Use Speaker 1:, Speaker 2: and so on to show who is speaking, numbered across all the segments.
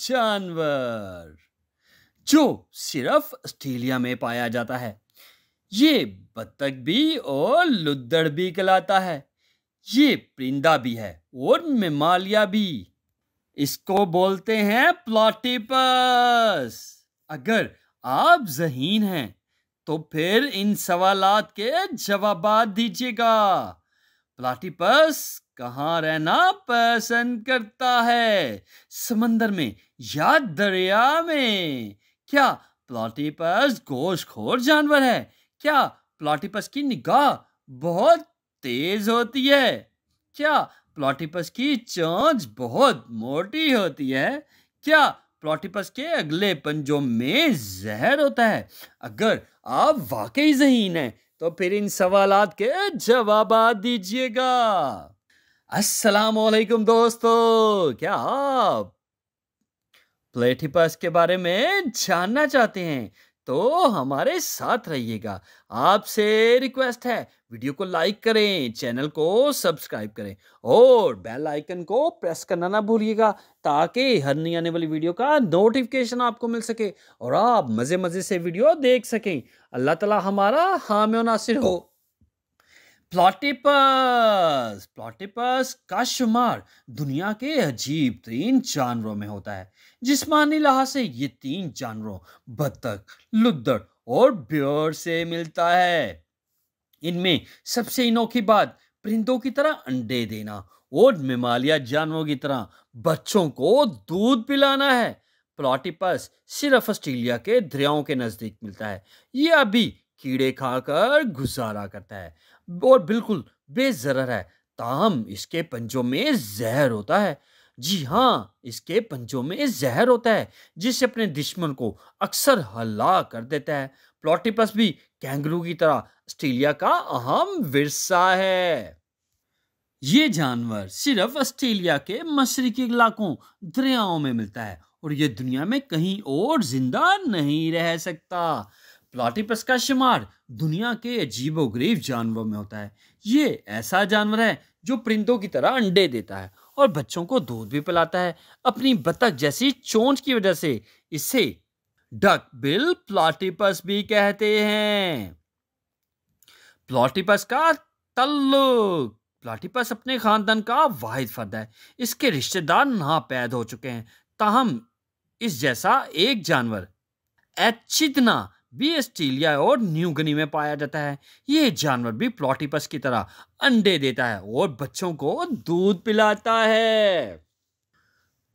Speaker 1: जानवर जो सिर्फ ऑस्ट्रेलिया में पाया जाता है। ये बतख भी और लुद्दड़ भी कहलाता है। ये परिंदा भी है और मेमालिया भी। इसको बोलते हैं प्लॉटिपस। अगर आप ज़हीन हैं तो फिर इन सवालात के जवाबात दीजिएगा। प्लॉटिपस कहाँ रहना पसंद करता है, समंदर में या दरिया में? क्या प्लॉटिपस गोश्तखोर जानवर है? क्या प्लॉटिपस की निगाह बहुत तेज होती है? क्या प्लॉटिपस की चोंच बहुत मोटी होती है? क्या प्लॉटिपस के अगले पंजों में जहर होता है? अगर आप वाकई ज़हीन हैं तो फिर इन सवालात के जवाबात दीजिएगा। अस्सलामुअलैकुम दोस्तों, क्या आप प्लेटिपस के बारे में जानना चाहते हैं तो हमारे साथ रहिएगा। आपसे रिक्वेस्ट है, वीडियो को लाइक करें, चैनल को सब्सक्राइब करें और बेल आइकन को प्रेस करना ना भूलिएगा ताकि हर नई आने वाली वीडियो का नोटिफिकेशन आपको मिल सके और आप मज़े मज़े से वीडियो देख सकें। अल्लाह ताला हमारा हामी और नासिर हो। प्लॉटिपस का शुमार दुनिया के अजीब तरीन जानवरों में होता है। जिस्मानी लिहाज से ये तीन जानवरों बतख, लुद्दड़ और बियर से मिलता है। इनमें सबसे अनोखी बात परिंदों की तरह अंडे देना और मेमालिया जानवरों की तरह बच्चों को दूध पिलाना है। प्लॉटिपस सिर्फ ऑस्ट्रेलिया के दरियाओं के नजदीक मिलता है। यह अभी कीड़े खाकर गुजारा करता है और बिल्कुल बेजहर है। ताहम इसके पंजों में जहर होता है। जी हाँ, इसके पंजों में जहर होता है जिससे अपने दुश्मन को अक्सर हला कर देता है। प्लॉटिपस भी कैंगरू की तरह ऑस्ट्रेलिया का अहम विरसा है। ये जानवर सिर्फ ऑस्ट्रेलिया के मशरकी इलाकों दरियाओं में मिलता है और ये दुनिया में कहीं और जिंदा नहीं रह सकता। प्लॉटिपस का शुमार दुनिया के अजीबोगरीब जानवरों में होता है। ये ऐसा जानवर है जो परिंदों की तरह अंडे देता है और बच्चों को दूध भी पिलाता है। अपनी बतख जैसी चोंच की वजह से इसे डक बिल प्लॉटिपस भी कहते हैं। प्लॉटिपस का तल्लुक। प्लॉटिपस अपने खानदान का वाहिद फर्द है। इसके रिश्तेदार नापैद हो चुके हैं। ताहम इस जैसा एक जानवर एचिडना भी ऑस्ट्रेलिया और न्यू गिनी में पाया जाता है। ये जानवर भी प्लॉटिपस की तरह अंडे देता है और बच्चों को दूध पिलाता है।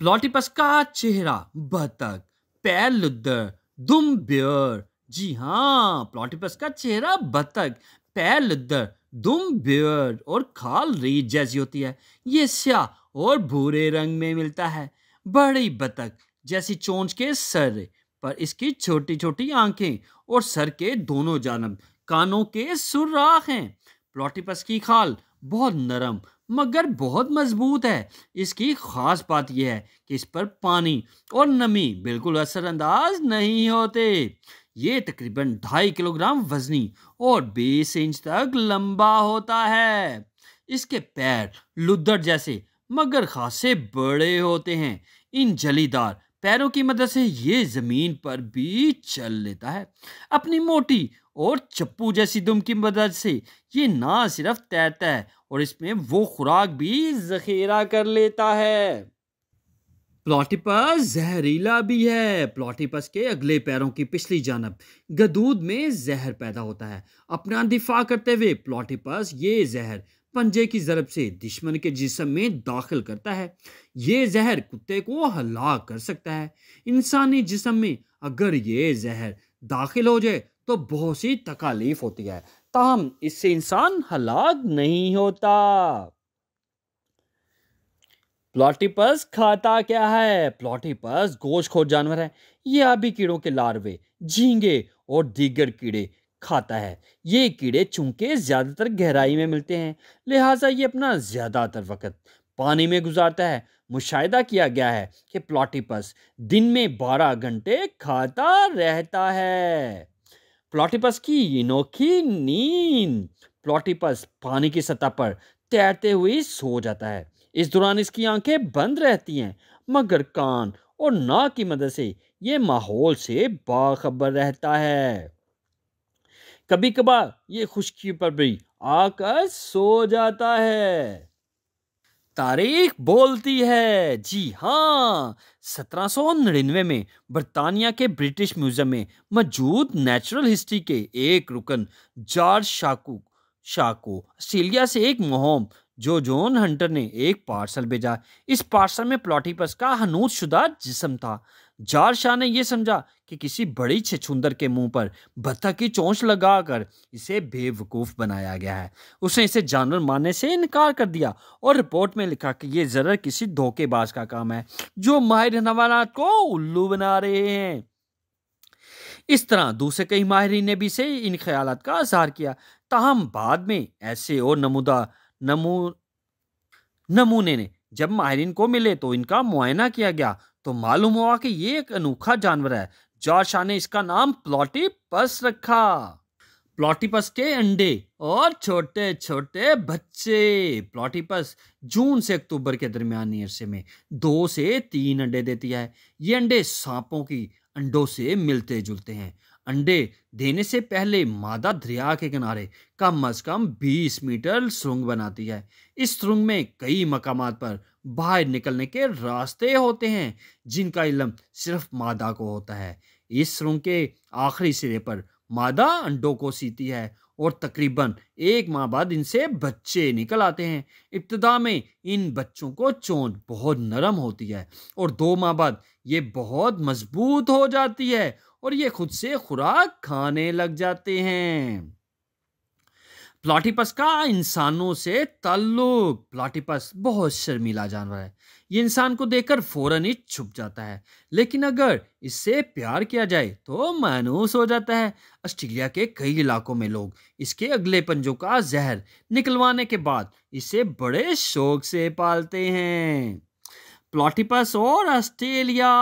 Speaker 1: प्लॉटिपस का चेहरा बतख, पैर लुद्दड़, दुम बियर। जी हाँ, प्लॉटिपस का चेहरा बतख, पैर लुद्दड़, दुम बियर और खाल रीछ जैसी होती है। ये स्याह और भूरे रंग में मिलता है। बड़ी बतख जैसी चोंच के सर पर इसकी छोटी छोटी आंखें और सर के दोनों जानब कानों के सुराख हैं। प्लॉटिपस की खाल बहुत नरम मगर बहुत मजबूत है। इसकी खास बात यह है कि इस पर पानी और नमी बिल्कुल असरअंदाज नहीं होते। ये तकरीबन 2.5 किलोग्राम वजनी और 20 इंच तक लंबा होता है। इसके पैर लुद्दड़ जैसे मगर खासे बड़े होते हैं। इन जलीदार पैरों की मदद से ये जमीन पर भी चल लेता है। अपनी मोटी और चप्पू जैसी दुम की मदद से ये ना सिर्फ तैरता है और इसमें वो खुराक भी जखीरा कर लेता है। प्लॉटिपस जहरीला भी है। प्लॉटिपस के अगले पैरों की पिछली जानब गदूद में जहर पैदा होता है। अपना दिफा करते हुए प्लॉटिपस ये जहर पंजे की जरब से दुश्मन के जिस्म में दाखिल करता है। ये जहर कुत्ते को हलाक कर सकता है। इंसानी जिस्म में अगर ये जहर दाखिल हो जाए तो बहुत सी तकालीफ होती है, ताहम इससे इंसान हलाक नहीं होता। प्लॉटिपस खाता क्या है? प्लॉटिपस गोश्तखोर जानवर है। यह आबी कीड़ों के लार्वे, झींगे और दीगर कीड़े खाता है। ये कीड़े चूंकि ज्यादातर गहराई में मिलते हैं, लिहाजा ये अपना ज्यादातर वक्त पानी में गुजारता है। मुशाहिदा किया गया है कि प्लॉटिपस दिन में 12 घंटे खाता रहता है। प्लॉटिपस की अनोखी नींद। प्लॉटिपस पानी की सतह पर तैरते हुए सो जाता है। इस दौरान इसकी आंखें बंद रहती हैं मगर कान और नाक की मदद से ये माहौल से बाखबर रहता है। कभी कभार ये खुशकी पर भी आकर सो जाता है। तारीख बोलती है, जी हाँ, 1799 में बर्तानिया के ब्रिटिश म्यूजियम में मौजूद नेचुरल हिस्ट्री के एक रुकन जॉर्ज शाको ऑस्ट्रेलिया से एक मुहिम जो जॉन हंटर ने एक पार्सल भेजा। इस पार्सल में प्लॉटिपस का हनूत शुदा जिस्म था। जॉर्ज शाह ने यह समझा कि किसी बड़ी छछूंदर के मुंह पर बत्तख की चोंच लगाकर इसे बेवकूफ बनाया गया है। उसने इसे जानवर मारने से इनकार कर दिया और रिपोर्ट में लिखा कि यह जरूर किसी धोखेबाज का काम है जो माहिर हवालात को उल्लू बना रहे हैं। इस तरह दूसरे कई माहिरीन ने भी से इन ख्यालात का इजहार किया। ताहम बाद में ऐसे और नमूने ने जब माहिरीन को मिले तो इनका मुआयना किया गया तो मालूम हुआ कि ये एक अनोखा जानवर है। जॉर्ज शाह ने इसका नाम प्लॉटिपस रखा। प्लॉटिपस के अंडे और छोटे छोटे बच्चे। प्लॉटिपस जून से अक्टूबर के दरमियानी अरसे में 2 से 3 अंडे देती है। ये अंडे सांपों की अंडों से मिलते जुलते हैं। अंडे देने से पहले मादा दरिया के किनारे कम से कम 20 मीटर सुरंग बनाती है। इस सुरंग में कई मकामात पर बाहर निकलने के रास्ते होते हैं जिनका इल्म सिर्फ मादा को होता है। इस सुरंग के आखिरी सिरे पर मादा अंडों को सीती है और तकरीबन 1 माह बाद इनसे बच्चे निकल आते हैं। इब्तिदा में इन बच्चों को चोंच बहुत नरम होती है और 2 माह बाद ये बहुत मजबूत हो जाती है और ये खुद से खुराक खाने लग जाते हैं। प्लॉटिपस का इंसानों से ताल्लुक। प्लॉटिपस बहुत शर्मीला जानवर है। ये इंसान को देखकर फौरन ही छुप जाता है, लेकिन अगर इससे प्यार किया जाए तो मायूस हो जाता है। ऑस्ट्रेलिया के कई इलाकों में लोग इसके अगले पंजों का जहर निकलवाने के बाद इसे बड़े शौक से पालते हैं। प्लॉटिपस और ऑस्ट्रेलिया।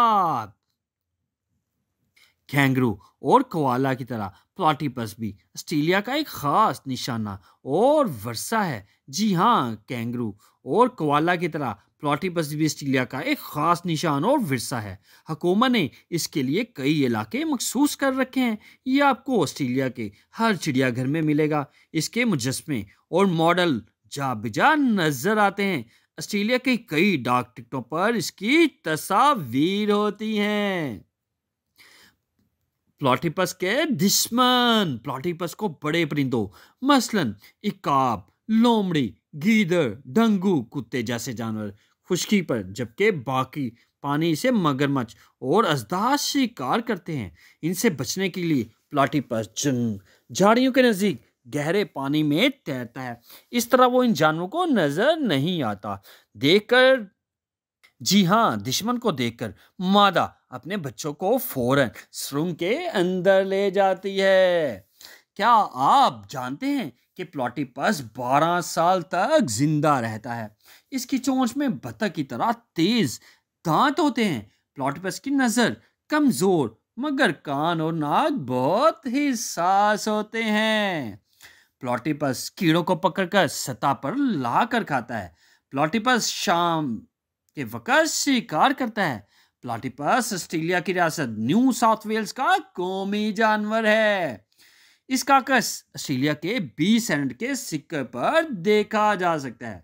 Speaker 1: कैंगरू और कोआला की तरह प्लॉटिपस भी ऑस्ट्रेलिया का एक खास निशाना और वर्षा है। जी हाँ, कैंगरू और कोआला की तरह प्लॉटिपस भी ऑस्ट्रेलिया का एक खास निशान और विरसा है। हुकूमत ने इसके लिए कई इलाके मखसूस कर रखे हैं। ये आपको ऑस्ट्रेलिया के हर चिड़ियाघर में मिलेगा। इसके मुजस्मे और मॉडल जा बिजा नजर आते हैं। ऑस्ट्रेलिया के कई डाक टिकटों पर इसकी तस्वीर होती हैं। प्लॉटिपस के दुश्मन। प्लॉटिपस को बड़े परिंदों मसलन इकाब, लोमड़ी, गीदड़, डंगू, कुत्ते जैसे जानवर खुश्की पर, जबकि बाकी पानी से मगरमच्छ और अजदा शिकार करते हैं। इनसे बचने के लिए प्लॉटिपस झाड़ियों के नजदीक गहरे पानी में तैरता है। इस तरह वो इन जानवरों को नजर नहीं आता। देखकर जी हाँ, दुश्मन को देखकर मादा अपने बच्चों को फौरन सुरंग के अंदर ले जाती है। क्या आप जानते हैं कि प्लॉटिपस 12 साल तक जिंदा रहता है? इसकी चोंच में बतख की तरह तेज दांत होते हैं। प्लॉटिपस की नजर कमजोर मगर कान और नाक बहुत ही साफ होते हैं। प्लॉटिपस कीड़ों को पकड़कर सतह पर ला कर खाता है। प्लॉटिपस शाम के वक्त शिकार करता है। प्लॉटिपस ऑस्ट्रेलिया की रियासत न्यू साउथ वेल्स का कौमी जानवर है। इसका अक्स ऑस्ट्रेलिया के 20 सेंट के सिक्के पर देखा जा सकता है।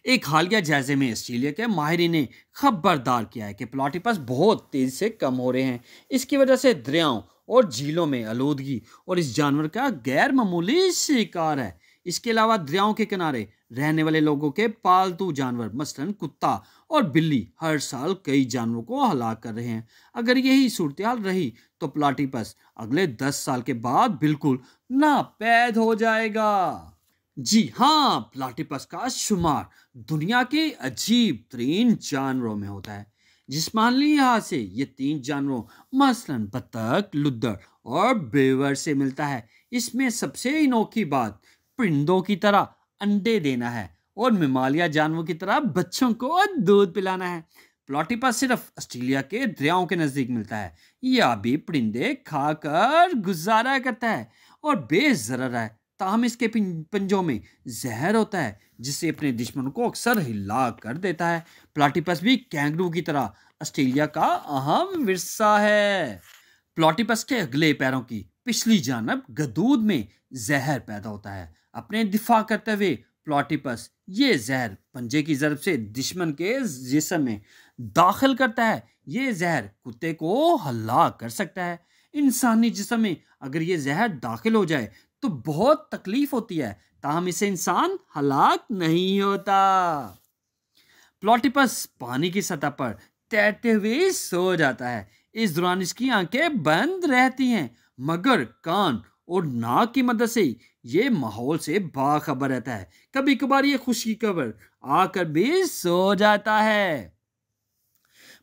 Speaker 1: एक हालिया जायजे में ऑस्ट्रेलिया के माहिरीन ने खबरदार किया है कि प्लॉटिपस बहुत तेजी से कम हो रहे हैं। इसकी वजह से दरियाओं और झीलों में आलूदगी और इस जानवर का गैर मामूली शिकार है। इसके अलावा दरियाओं के किनारे रहने वाले लोगों के पालतू जानवर मसलन कुत्ता और बिल्ली हर साल कई जानवरों को हलाक कर रहे हैं। अगर यही सूरत हाल रही तो प्लॉटिपस अगले 10 साल के बाद बिल्कुल नापैद हो जाएगा। जी हाँ, प्लॉटिपस का शुमार दुनिया के अजीब तरीन जानवरों में होता है। जिस्मानी लिहाज से ये 3 जानवरों मसलन बतख, लुद्दड़ और बेवर से मिलता है। इसमें सबसे अनोखी बात परिंदों की तरह अंडे देना है और मिमालिया जानवरों की तरह बच्चों को दूध पिलाना है। प्लॉटिपस सिर्फ ऑस्ट्रेलिया के दरियाओं के नजदीक मिलता है। यह भी परिंदे खाकर गुजारा करता है और बेजरर है। ताहम इसके पंजों में जहर होता है जिससे अपने दुश्मनों को अक्सर हिला कर देता है। प्लॉटिपस भी कैंगरू की तरह ऑस्ट्रेलिया का अहम विरसा है। प्लॉटिपस के अगले पैरों की पिछली जानब गदूद में जहर पैदा होता है। अपने दिफा करते हुए प्लॉटिपस ये जहर पंजे की जरब से दुश्मन के जिस्म में दाखिल करता है। ये जहर कुत्ते को हलाक कर सकता है। इंसानी जिस्म में अगर ये जहर दाखिल हो जाए तो बहुत तकलीफ होती है, ताहम इसे इंसान हलाक नहीं होता। प्लॉटिपस पानी की सतह पर तैरते हुए सो जाता है। इस दौरान इसकी आंखें बंद रहती हैं, मगर कान और नाक की मदद से ये माहौल से बाखबर रहता है। कभी कभार ये खुशी खबर आकर भी सो जाता है।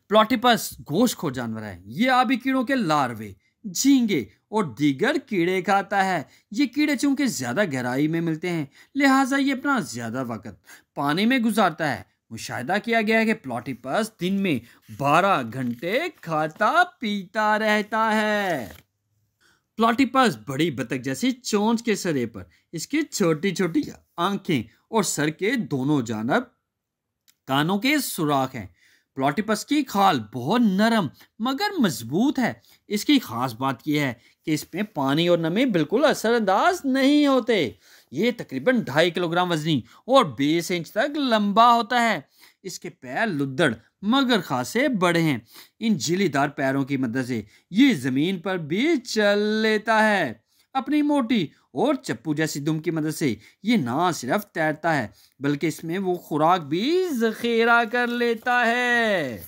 Speaker 1: प्लॉटिपस गोश्तखोर जानवर है। ये आबी कीड़ों के लार्वे, झींगे और दीगर कीड़े खाता है। ये कीड़े चूंकि ज्यादा गहराई में मिलते हैं, लिहाजा ये अपना ज्यादा वक्त पानी में गुजारता है। मुशाहिदा किया गया है कि प्लॉटिपस दिन में 12 घंटे खाता पीता रहता है। प्लॉटिपस बड़ी बतख जैसी चोंच के सरे पर इसकी छोटी छोटी आंखें और सर के दोनों जानब कानों के सुराख हैं। प्लॉटिपस की खाल बहुत नरम मगर मजबूत है। इसकी खास बात यह है कि इसमें पानी और नमी बिल्कुल असरअंदाज नहीं होते। ये तकरीबन 2.5 किलोग्राम वजनी और 20 इंच तक लंबा होता है। इसके पैर लुद्दड़ मगर खासे बड़े हैं। इन झिलीदार पैरों की मदद से ये जमीन पर भी चल लेता है। अपनी मोटी और चप्पू जैसी दुम की मदद से ये ना सिर्फ तैरता है बल्कि इसमें वो खुराक भी जखीरा कर लेता है।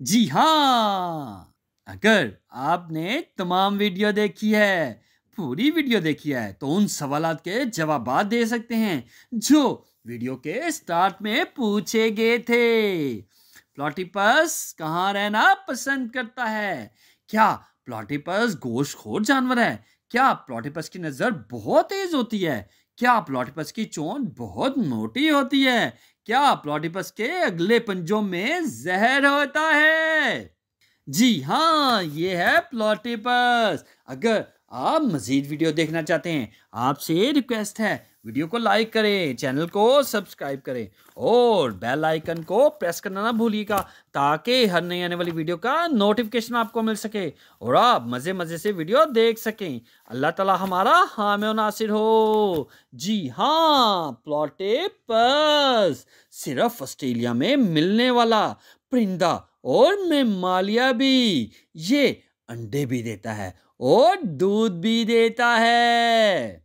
Speaker 1: जी हाँ, अगर आपने तमाम वीडियो देखी है, पूरी वीडियो देखी है, तो उन सवालात के जवाब दे सकते हैं जो वीडियो के स्टार्ट में पूछे गए थे। प्लॉटिपस कहाँ रहना पसंद करता है? क्या प्लॉटिपस गोश्तखोर जानवर है? क्या प्लॉटिपस की नजर बहुत तेज होती है? क्या प्लॉटिपस की चोंच बहुत मोटी होती है? क्या प्लॉटिपस के अगले पंजों में जहर होता है? जी हाँ, ये है प्लॉटिपस। अगर आप मजीद वीडियो देखना चाहते हैं, आपसे रिक्वेस्ट है वीडियो को लाइक करें, चैनल को सब्सक्राइब करें और बेल आइकन को प्रेस करना ना भूलिएगा ताकि हर नई आने वाली वीडियो का नोटिफिकेशन आपको मिल सके और आप मज़े मज़े से वीडियो देख सकें। अल्लाह ताला हमारा हामी और नासिर हो। जी हाँ, प्लॉटिपस सिर्फ ऑस्ट्रेलिया में मिलने वाला परिंदा और मेमालिया भी। ये अंडे भी देता है और दूध भी देता है।